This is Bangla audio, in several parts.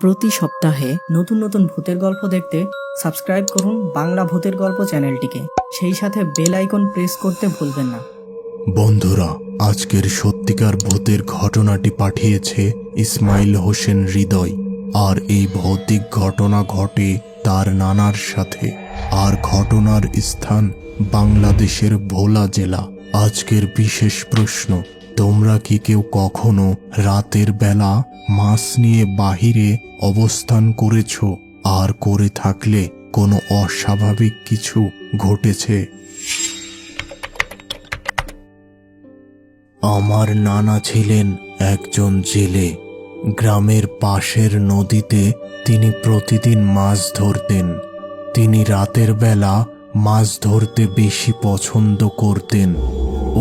প্রতি সপ্তাহে নতুন নতুন ভূতের গল্প দেখতে সাবস্ক্রাইব করুন বাংলা ভূতের গল্প চ্যানেলটিকে। সেই সাথে বেল আইকন প্রেস করতে ভুলবেন না। বন্ধুরা, আজকের সত্যিকার ভূতের ঘটনাটি পাঠিয়েছে ইসমাইল হোসেন হৃদয়। আর এই ভৌতিক ঘটনা ঘটে তার নানার সাথে। আর ঘটনার স্থান বাংলাদেশের ভোলা জেলা। আজকের বিশেষ প্রশ্ন, তোমরা কি কেউ কখনো রাতের বেলা মাছ নিয়ে বাহিরে অবস্থান করেছ? আর করে থাকলে কোনো অস্বাভাবিক কিছু ঘটেছে? আমার নানা ছিলেন একজন জেলে। গ্রামের পাশের নদীতে তিনি প্রতিদিন মাছ ধরতেন। তিনি রাতের বেলা মাছ ধরতে বেশি পছন্দ করতেন।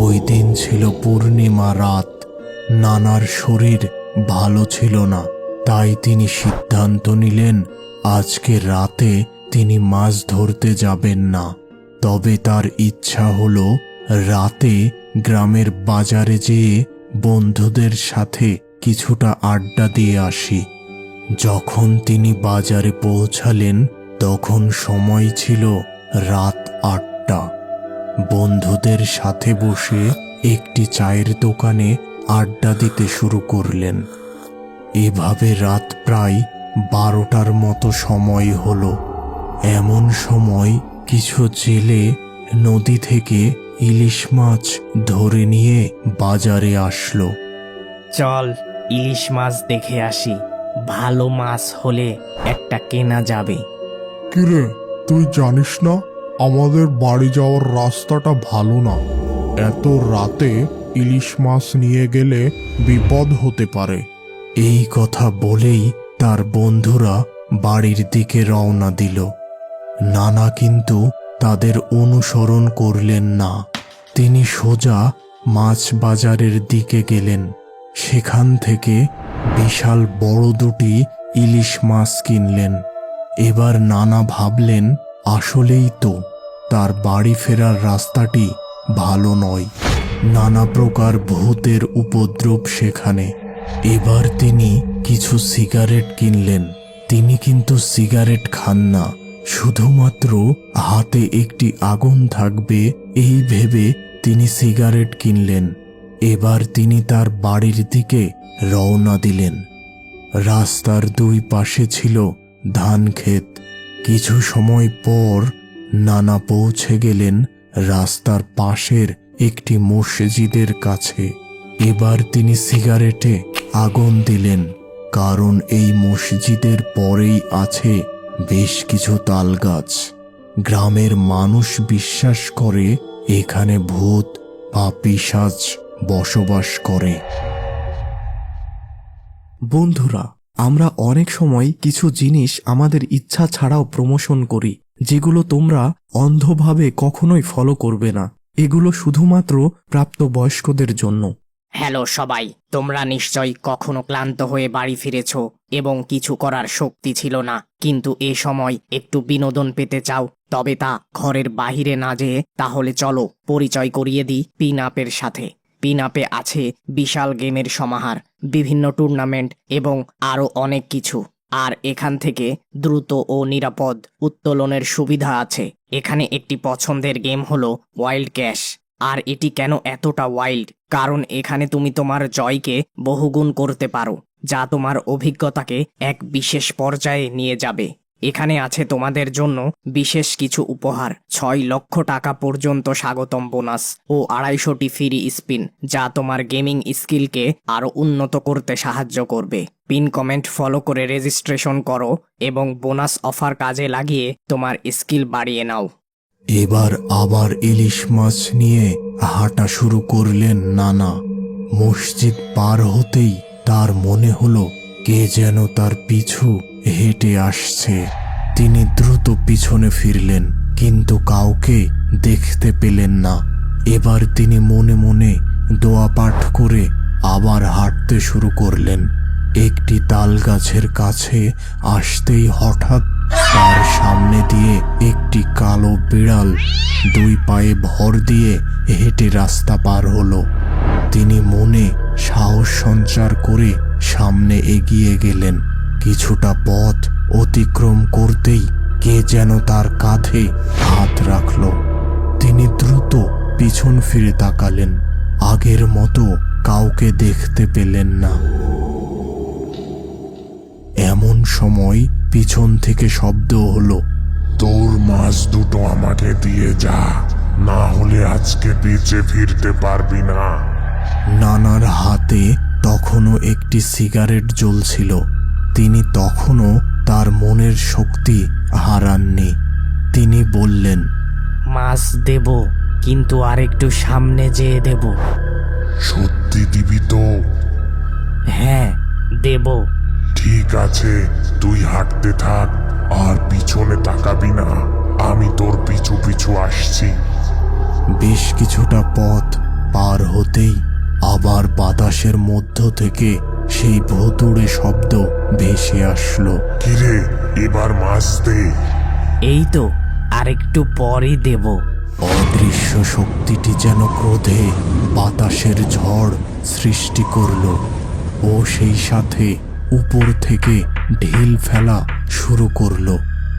ওই দিন ছিল পূর্ণিমা রাত। নানার শরীর ভালো ছিল না, তাই তিনি সিদ্ধান্ত নিলেন আজকে রাতে তিনি মাছ ধরতে যাবেন না। তবে তার ইচ্ছা হলো রাতে গ্রামের বাজারে যেয়ে বন্ধুদের সাথে কিছুটা আড্ডা দিয়ে আসি। যখন তিনি বাজারে পৌঁছালেন তখন সময় ছিল রাত 8টা। বন্ধুদের সাথে বসে একটি চায়ের দোকানে আড্ডা দিতে শুরু করলেন। এভাবে রাত প্রায় 12টার মতো সময় হলো। এমন সময় কিছু জেলে নদী থেকে ইলিশ মাছ ধরে নিয়ে বাজারে আসলো। চল ইলিশ মাছ দেখে আসি, ভালো মাছ হলে একটা কেনা যাবে। কিরে, তুই জানিস না আমাদের বাড়ি যাওয়ার রাস্তাটা ভালো না? এত রাতে ইলিশ মাছ নিয়ে গেলে বিপদ হতে পারে। এই কথা বলেই তার বন্ধুরা বাড়ির দিকে রওনা দিল। নানা কিন্তু তাদের অনুসরণ করলেন না। তিনি সোজা মাছ বাজারের দিকে গেলেন। সেখান থেকে বিশাল বড় দুটি ইলিশ মাছ কিনলেন। এবার নানা ভাবলেন আসলেই তো তার বাড়ি ফেরার রাস্তাটি ভালো নয়। নানা প্রকার ভূতের উপদ্রব সেখানে। এবার তিনি কিছু সিগারেট কিনলেন। তিনি কিন্তু সিগারেট খান না, শুধুমাত্র হাতে একটি আগুন থাকবে এই ভেবে তিনি সিগারেট কিনলেন। এবার তিনি তার বাড়ির দিকে রওনা দিলেন। রাস্তার দুই পাশে ছিল ধান ক্ষেত। কিছু সময় পর নানা পৌঁছে গেলেন রাস্তার পাশের একটি মসজিদের কাছে। এবার তিনি সিগারেটে আগুন দিলেন, কারণ এই মসজিদের পরেই আছে বেশ কিছু তাল গাছ। গ্রামের মানুষ বিশ্বাস করে এখানে ভূত বা পিশাচ বসবাস করে। বন্ধুরা, আমরা অনেক সময় কিছু জিনিস আমাদের ইচ্ছা ছাড়াও প্রমোশন করি, যেগুলো তোমরা অন্ধভাবে কখনোই ফলো করবে না। এগুলো শুধুমাত্র প্রাপ্তবয়স্কদের জন্য। হ্যালো সবাই, তোমরা নিশ্চয়ই কখনো ক্লান্ত হয়ে বাড়ি ফিরেছ এবং কিছু করার শক্তি ছিল না, কিন্তু এ সময় একটু বিনোদন পেতে চাও, তবে তা ঘরের বাহিরে না যেয়ে তাহলে চলো পরিচয় করিয়ে দিই পিন আপের সাথে। পিন আপে আছে বিশাল গেমের সমাহার, বিভিন্ন টুর্নামেন্ট এবং আরও অনেক কিছু। আর এখান থেকে দ্রুত ও নিরাপদ উত্তোলনের সুবিধা আছে। এখানে একটি পছন্দের গেম হলো ওয়াইল্ড ক্যাশ। আর এটি কেন এতটা ওয়াইল্ড? কারণ এখানে তুমি তোমার জয়কে বহুগুণ করতে পারো, যা তোমার অভিজ্ঞতাকে এক বিশেষ পর্যায়ে নিয়ে যাবে। এখানে আছে তোমাদের জন্য বিশেষ কিছু উপহার, 6 লক্ষ টাকা পর্যন্ত স্বাগতম বোনাস ও 250টি ফ্রি স্পিন, যা তোমার গেমিং স্কিলকে আরও উন্নত করতে সাহায্য করবে। পিন কমেন্ট ফলো করে রেজিস্ট্রেশন করো এবং বোনাস অফার কাজে লাগিয়ে তোমার স্কিল বাড়িয়ে নাও। এবার আবার ইলিশ মাছ নিয়ে হাঁটা শুরু করলেন নানা। মসজিদ পার হতেই তার মনে হলো কে যেন তার পিছু হেঁটে আসছে। তিনি দ্রুত পিছনে ফিরলেন, কিন্তু কাউকে দেখতে পেলেন না। এবার তিনি মনে মনে দোয়া পাঠ করে আবার হাঁটতে শুরু করলেন। একটি তাল গাছের কাছে আসতেই হঠাৎ তার সামনে দিয়ে একটি কালো বিড়াল 2 পায়ে ভর দিয়ে হেঁটে রাস্তা পার হলো। তিনি মনে সাহস সঞ্চার করে সামনে এগিয়ে গেলেন। কিছুটা পথ অতিক্রম করতেই কে যেন তার কাঁধে হাত রাখল। তিনি দ্রুত পিছন ফিরে তাকালেন। আগের মতো কাউকে দেখতে পেলেন না। এমন সময় পিছন থেকে শব্দ হলো, তোর মাছ দুটো আমাকে দিয়ে যা, না হলে আজকে বেঁচে ফিরতে পারবি না। নানার হাতে তখনও একটি সিগারেট জ্বলছিল। তিনি তখনও তার মনের শক্তি হারাননি। তিনি বললেন, মাছ দেব, কিন্তু আরেকটু সামনে যেয়ে দেব। সত্যি দিবি তো? হ্যাঁ, দেব। ঠিক আছে, তুই হাঁটতে থাক আর পিছনে তাকাবি না। আমি তোর পিছু পিছু আসছি। বেশ কিছুটা পথ পার হতেই আবার বাতাসের মধ্য থেকে সেই ভুতুড়ে শব্দ ভেসে আসলো। কিরে, এবার মাছ দে। এই তো, আরেকটু পরই দেব। অদৃশ্য শক্তিটি যেন ক্রোধে বাতাসের ঝড় সৃষ্টি করল ও সেই সাথে উপর থেকে ঢিল ফেলা শুরু করল।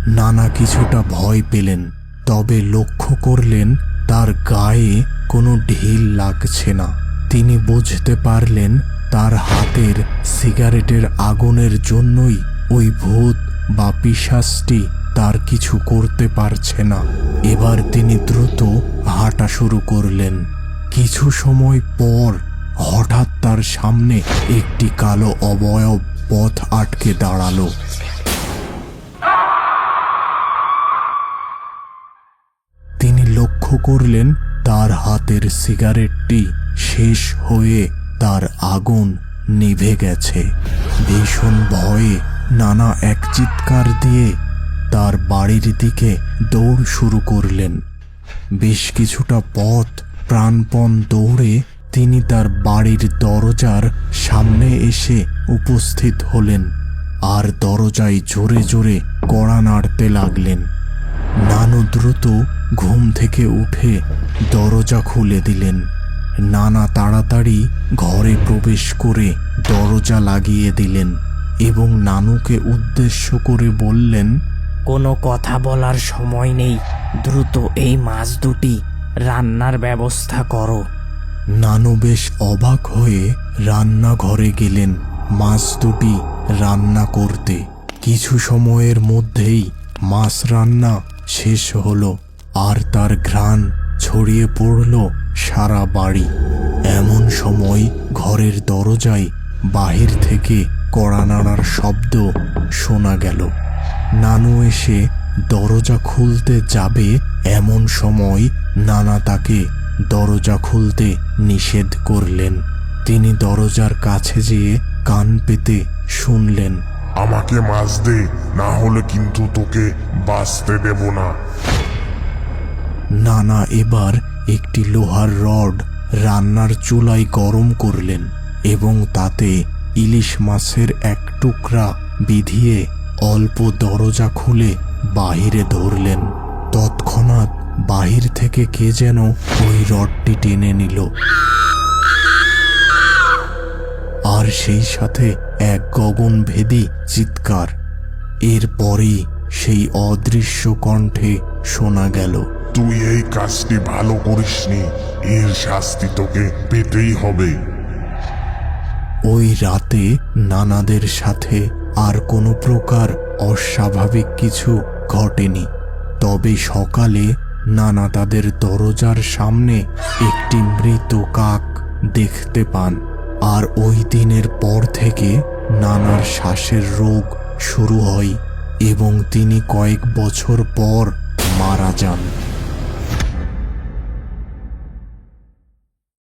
নানা কিছুটা ভয় পেলেন, তবে লক্ষ্য করলেন তার গায়ে কোনো ঢিল লাগছে না। তিনি বুঝতে পারলেন তার হাতের সিগারেটের আগুনের জন্যই ওই ভূত বা পিশাচটি তার কিছু করতে পারছে না। এবার তিনি দ্রুত হাঁটা শুরু করলেন। কিছু সময় পর হঠাৎ তার সামনে একটি কালো অবয়ব পথ আটকে দাঁড়ালো। তিনি লক্ষ্য করলেন তার হাতের সিগারেটটি শেষ হয়ে তার আগুন নিভে গেছে। ভীষণ ভয়ে নানা এক চিৎকার দিয়ে তার বাড়ির দিকে দৌড় শুরু করলেন। বেশ কিছুটা পথ প্রাণপণ দৌড়ে তিনি তার বাড়ির দরজার সামনে এসে উপস্থিত হলেন আর দরজায় জোরে জোরে কড়া নাড়তে লাগলেন। নানু দ্রুত ঘুম থেকে উঠে দরজা খুলে দিলেন। নানা তাড়াতাড়ি ঘরে প্রবেশ করে দরজা লাগিয়ে দিলেন এবং নানুকে উদ্দেশ্য করে বললেন, কোনো কথা বলার সময় নেই, দ্রুত এই মাছ দুটি রান্নার ব্যবস্থা করো। নানু বেশ অবাক হয়ে রান্নাঘরে গেলেন মাছ দুটি রান্না করতে। কিছু সময়ের মধ্যেই মাছ রান্না শেষ হলো আর তার ঘ্রাণ ছড়িয়ে পড়ল সারা বাড়ি। এমন সময় ঘরের দরজায় বাহির থেকে কড়া নাড়ার শব্দ শোনা গেল। নানু এসে দরজা খুলতে যাবে, এমন সময় নানা তাকে দরজা খুলতে নিষেধ করলেন। তিনি দরজার কাছে যেয়ে কান পেতে শুনলেন, আমাকে মাছ দে, না হলে কিন্তু তোকে বাঁচতে দেব না। নানা এবার একটি লোহার রড রান্নার চুলায় গরম করলেন এবং তাতে ইলিশ মাছের এক টুকরা বিধিয়ে অল্প দরজা খুলে বাহিরে ধরলেন। তৎক্ষণাৎ বাহির থেকে কে যেন ওই রডটি টেনে নিল আর সেই সাথে এক গগনভেদী চিৎকার। এরপরই সেই অদৃশ্য কণ্ঠে শোনা গেল, তুই এই কাজটি ভালো করিসনি, এর শাস্তি তোকে পেতেই হবে। ওই রাতে নানাদের সাথে আর কোনো প্রকার অস্বাভাবিক কিছু ঘটেনি। তবে সকালে নানা তাদের দরজার সামনে একটি মৃত কাক দেখতে পান আর ওই দিনের পর থেকে নানার শ্বাসের রোগ শুরু হয় এবং তিনি কয়েক বছর পর মারা যান।